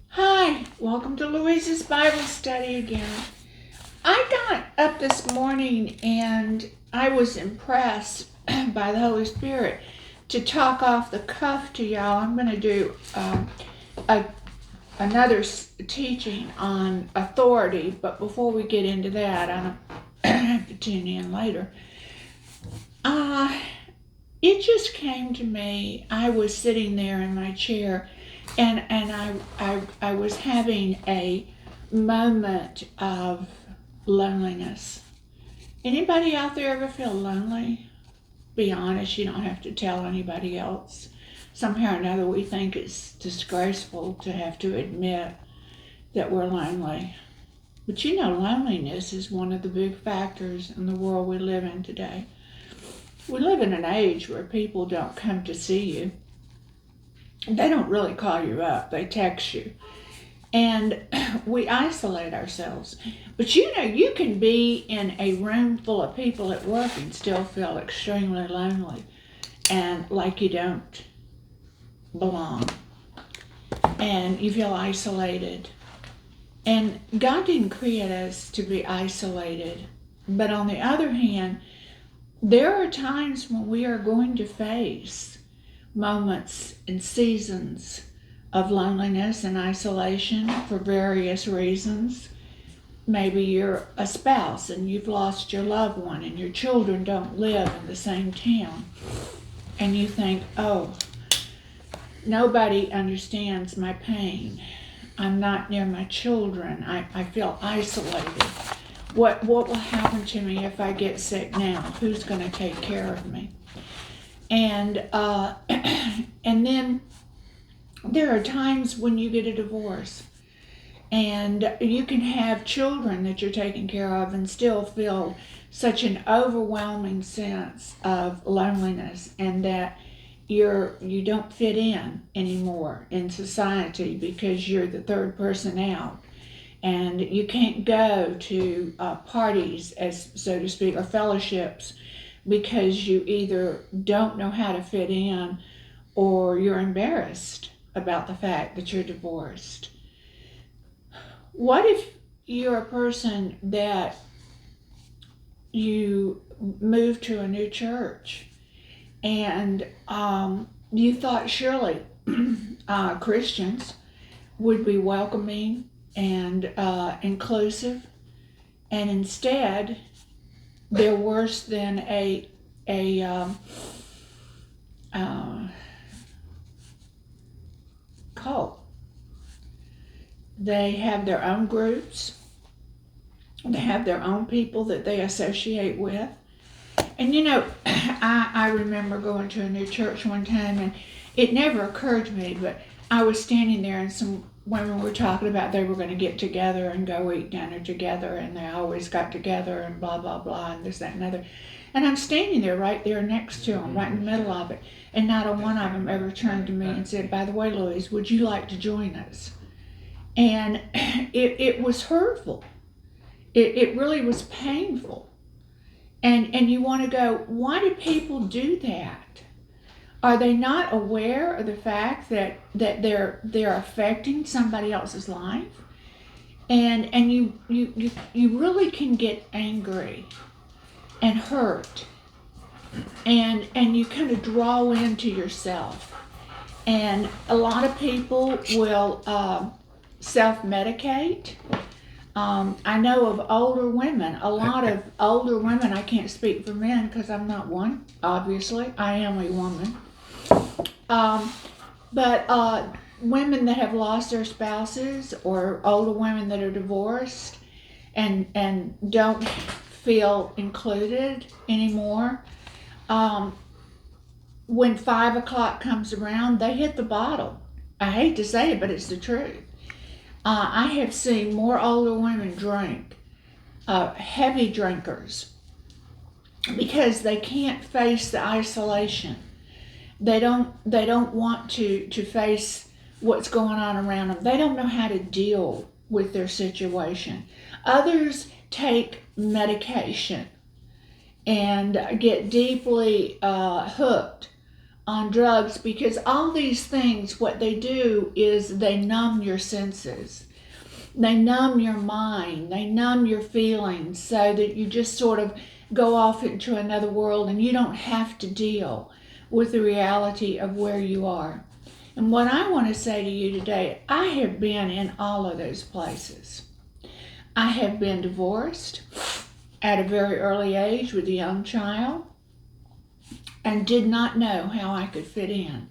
Hi, welcome to Louise's Bible study again. I got up this morning and I was impressed by the Holy Spirit to talk off the cuff to y'all. I'm going to do another teaching on authority, but before we get into that, I have to tune in later. It just came to me. I was sitting there in my chair and I was having a moment of loneliness. Anybody out there ever feel lonely? Be honest, you don't have to tell anybody else. Somehow or another we think it's disgraceful to have to admit that we're lonely. But you know, loneliness is one of the big factors in the world we live in today. We live in an age where people don't come to see you. They don't really call you up, they text you. And we isolate ourselves. But you know, you can be in a room full of people at work and still feel extremely lonely and like you don't belong. And you feel isolated. And God didn't create us to be isolated. But on the other hand, there are times when we are going to face moments and seasons of loneliness and isolation for various reasons. Maybe you're a spouse and you've lost your loved one and your children don't live in the same town. And you think, oh, nobody understands my pain. I'm not near my children. I feel isolated. What will happen to me if I get sick now? Who's going to take care of me? And then there are times when you get a divorce and you can have children that you're taking care of and still feel such an overwhelming sense of loneliness and that you don't fit in anymore in society because you're the third person out. And you can't go to parties, as so to speak, or fellowships because you either don't know how to fit in or you're embarrassed about the fact that you're divorced. What if you're a person that you moved to a new church and you thought surely Christians would be welcoming and inclusive, and instead they're worse than a cult. They have their own groups, they have their own people that they associate with. And you know, I remember going to a new church one time and it never occurred to me, but I was standing there and some women were talking about they were going to get together and go eat dinner together, and they always got together and blah, blah, blah, and this, that, and other. And I'm standing there right there next to them, right in the middle of it, and not a one of them ever turned to me and said, by the way, Louise, would you like to join us? And it was hurtful. It really was painful. And you want to go, why do people do that? Are they not aware of the fact that they're affecting somebody else's life? And you really can get angry and hurt, and you kind of draw into yourself. And a lot of people will self-medicate. I know of older women, a lot of older women. I can't speak for men because I'm not one, obviously. I am a woman. But women that have lost their spouses or older women that are divorced and don't feel included anymore, when 5 o'clock comes around, they hit the bottle. I hate to say it, but it's the truth. I have seen more older women drink, heavy drinkers, because they can't face the isolation. They don't want to face what's going on around them. They don't know how to deal with their situation. Others take medication and get deeply hooked on drugs, because all these things, what they do is they numb your senses. They numb your mind. They numb your feelings so that you just sort of go off into another world and you don't have to deal with the reality of where you are. And what I want to say to you today, I have been in all of those places. I have been divorced at a very early age with a young child and did not know how I could fit in.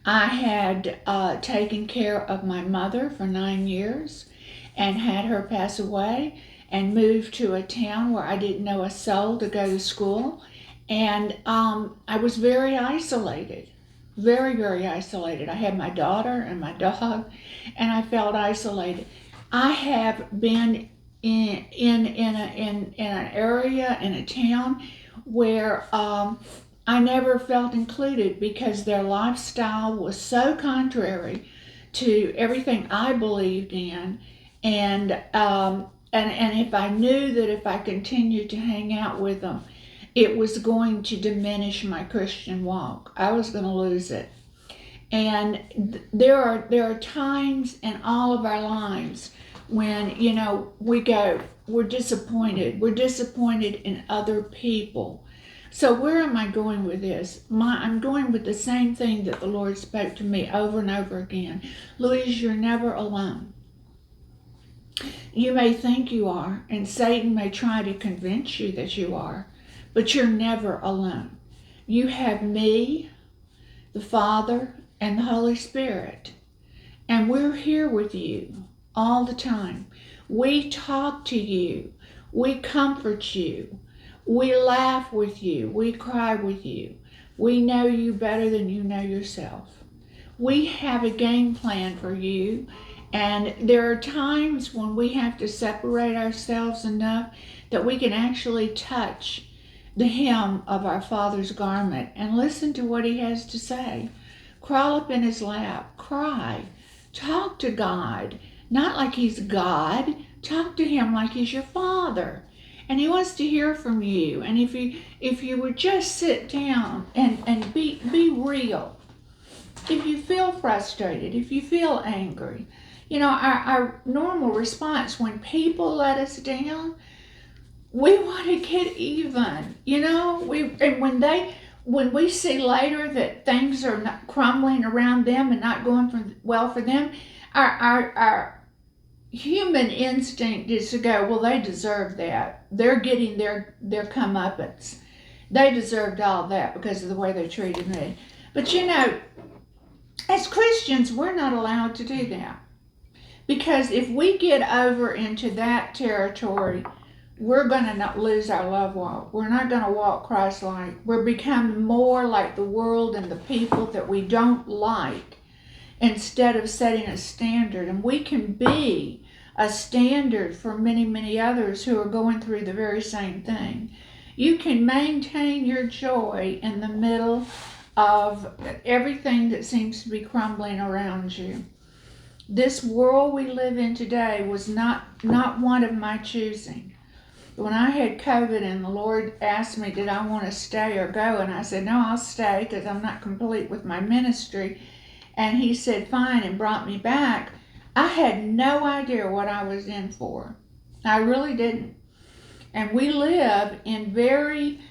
I had taken care of my mother for 9 years and had her pass away and moved to a town where I didn't know a soul to go to school. And I was very isolated, very, very isolated. I had my daughter and my dog, and I felt isolated. I have been in an area, in a town where I never felt included because their lifestyle was so contrary to everything I believed in. And if I knew that if I continued to hang out with them, it was going to diminish my Christian walk. I was going to lose it. And there are times in all of our lives when, we're disappointed. We're disappointed in other people. So where am I going with this? I'm going with the same thing that the Lord spoke to me over and over again. Louise, you're never alone. You may think you are, and Satan may try to convince you that you are, but you're never alone. You have me, the Father, and the Holy Spirit, and we're here with you all the time. We talk to you. We comfort you. We laugh with you. We cry with you. We know you better than you know yourself. We have a game plan for you. And there are times when we have to separate ourselves enough that we can actually touch the hem of our Father's garment and listen to what He has to say. Crawl up in His lap, cry, talk to God, not like He's God. Talk to Him like He's your Father. And He wants to hear from you. And if you would just sit down and be real, if you feel frustrated, if you feel angry, our normal response when people let us down, we want to get even. When we see later that things are not crumbling around them and not going well for them, our human instinct is to go, well, they deserve that. They're getting their comeuppance. They deserved all that because of the way they treated me. But as Christians, we're not allowed to do that. Because if we get over into that territory, we're going to not lose our love walk. We're not going to walk Christ-like. We're becoming more like the world and the people that we don't like instead of setting a standard. And we can be a standard for many, many others who are going through the very same thing. You can maintain your joy in the middle of everything that seems to be crumbling around you. This world we live in today was not one of my choosing. When I had COVID and the Lord asked me, did I want to stay or go? And I said, no, I'll stay because I'm not complete with my ministry. And He said, fine, and brought me back. I had no idea what I was in for. I really didn't. And we live in very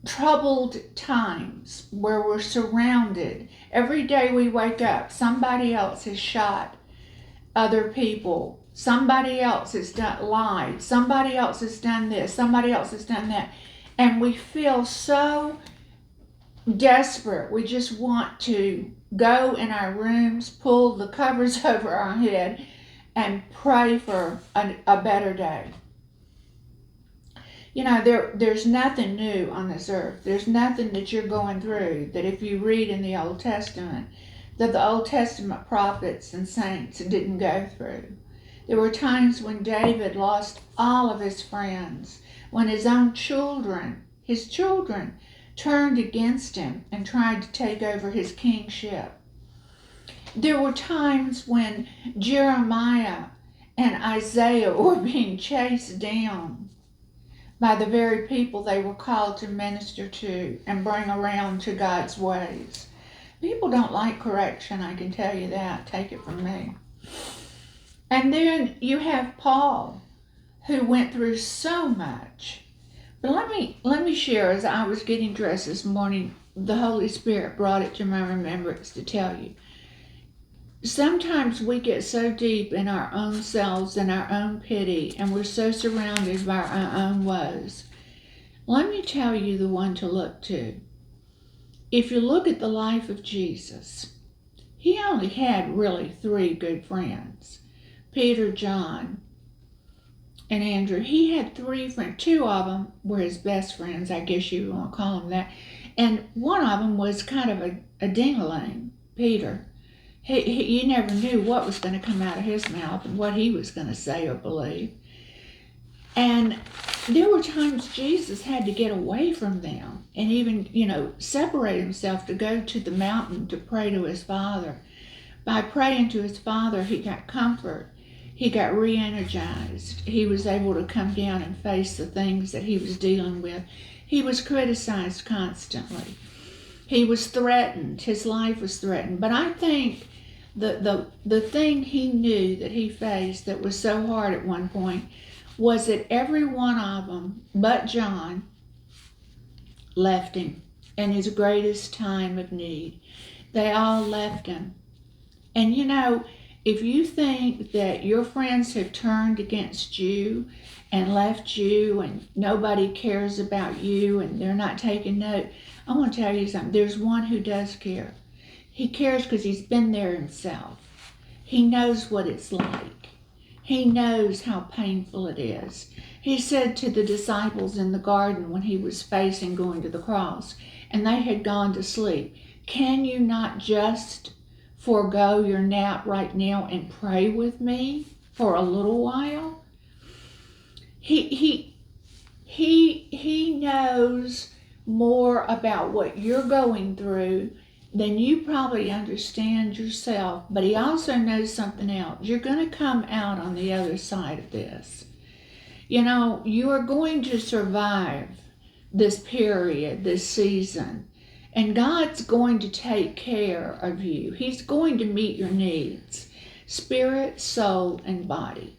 troubled times where we're surrounded. Every day we wake up, somebody else has shot other people. Somebody else has lied. Somebody else has done this. Somebody else has done that. And we feel so desperate. We just want to go in our rooms, pull the covers over our head, and pray for a better day. There's nothing new on this earth. There's nothing that you're going through that if you read in the Old Testament, that the Old Testament prophets and saints didn't go through. There were times when David lost all of his friends, when his own children, turned against him and tried to take over his kingship. There were times when Jeremiah and Isaiah were being chased down by the very people they were called to minister to and bring around to God's ways. People don't like correction, I can tell you that. Take it from me. And then you have Paul, who went through so much. But let me share, as I was getting dressed this morning, the Holy Spirit brought it to my remembrance to tell you. Sometimes we get so deep in our own selves and our own pity, and we're so surrounded by our own woes. Let me tell you the one to look to. If you look at the life of Jesus, he only had really 3 good friends. Peter, John, and Andrew. He had 3 friends. 2 of them were his best friends, I guess you want to call them that. And one of them was kind of a ding-a-ling, Peter. You never knew what was going to come out of his mouth and what he was going to say or believe. And there were times Jesus had to get away from them and even, separate himself to go to the mountain to pray to his Father. By praying to his Father, he got comfort. He got re-energized. He was able to come down and face the things that he was dealing with. He was criticized constantly. He was threatened. His life was threatened. But I think the thing he knew that he faced that was so hard at one point was that every one of them, but John, left him in his greatest time of need. They all left him. And if you think that your friends have turned against you and left you and nobody cares about you and they're not taking note, I want to tell you something. There's one who does care. He cares because he's been there himself. He knows what it's like. He knows how painful it is. He said to the disciples in the garden when he was facing going to the cross, and they had gone to sleep, can you not just forego your nap right now and pray with me for a little while? He knows more about what you're going through than you probably understand yourself, but he also knows something else. You're going to come out on the other side of this. You are going to survive this period, this season, and God's going to take care of you. He's going to meet your needs, spirit, soul, and body.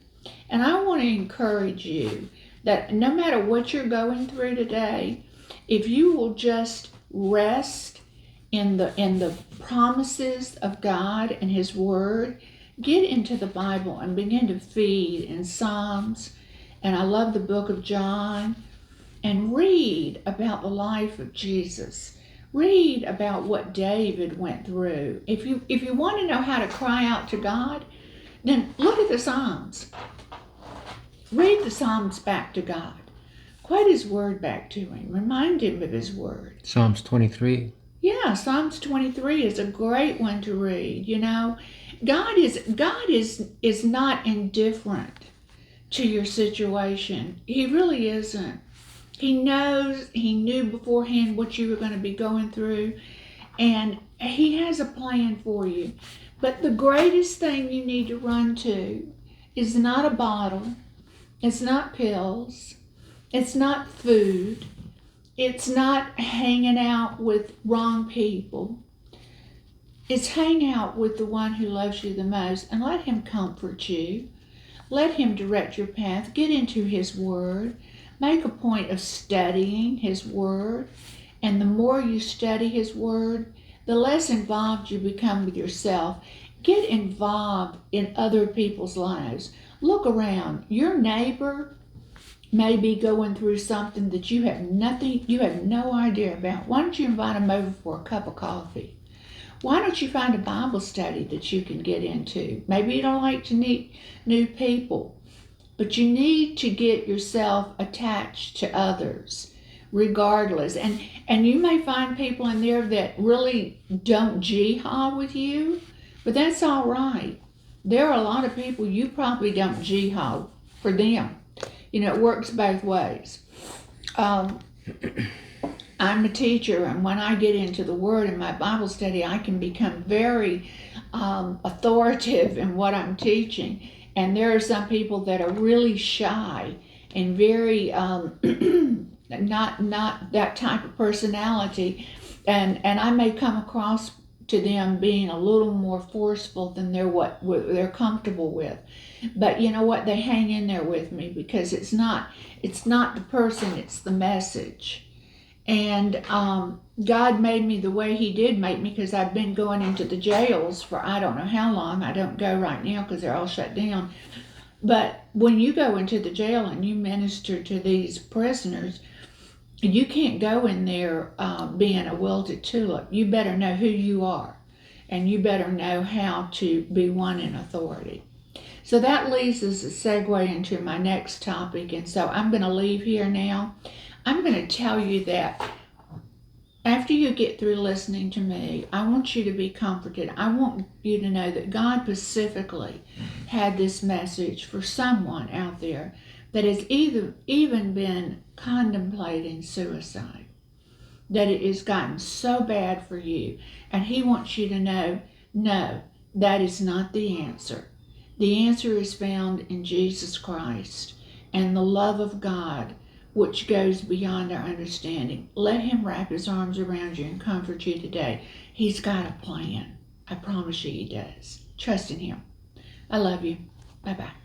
And I want to encourage you that no matter what you're going through today, if you will just rest in the promises of God and his word, get into the Bible and begin to feed in Psalms, and I love the book of John, and read about the life of Jesus. Read about what David went through. If you want to know how to cry out to God, then look at the Psalms. Read the Psalms back to God. Quote his word back to him. Remind him of his word. Psalms 23. Yeah, Psalms 23 is a great one to read. God is not indifferent to your situation. He really isn't. He knew beforehand what you were going to be going through, and he has a plan for you. But the greatest thing you need to run to is not a bottle, it's not pills, it's not food, it's not hanging out with wrong people. It's hang out with the one who loves you the most and let him comfort you. Let him direct your path. Get into his word. Make a point of studying his word. And the more you study his word, the less involved you become with yourself. Get involved in other people's lives. Look around. Your neighbor may be going through something that you have no idea about. Why don't you invite them over for a cup of coffee? Why don't you find a Bible study that you can get into? Maybe you don't like to meet new people, but you need to get yourself attached to others regardless. And you may find people in there that really don't jihad with you, but that's all right. There are a lot of people you probably don't jihad for them. It works both ways. I'm a teacher, and when I get into the Word in my Bible study, I can become very authoritative in what I'm teaching. And there are some people that are really shy, and very not that type of personality, and I may come across to them being a little more forceful than what they're comfortable with. But you know what? They hang in there with me because it's not the person, it's the message. And God made me the way He did make me, because I've been going into the jails for I don't know how long. I don't go right now because they're all shut down. But when you go into the jail and you minister to these prisoners, you can't go in there being a wilted tulip. You better know who you are, and you better know how to be one in authority. So that leads us a segue into my next topic, and so I'm going to leave here now. I'm going to tell you that after you get through listening to me, I want you to be comforted. I want you to know that God specifically had this message for someone out there that has even been contemplating suicide, that it has gotten so bad for you. And He wants you to know, no, that is not the answer. The answer is found in Jesus Christ and the love of God, which goes beyond our understanding. Let Him wrap His arms around you and comfort you today. He's got a plan. I promise you He does. Trust in Him. I love you. Bye-bye.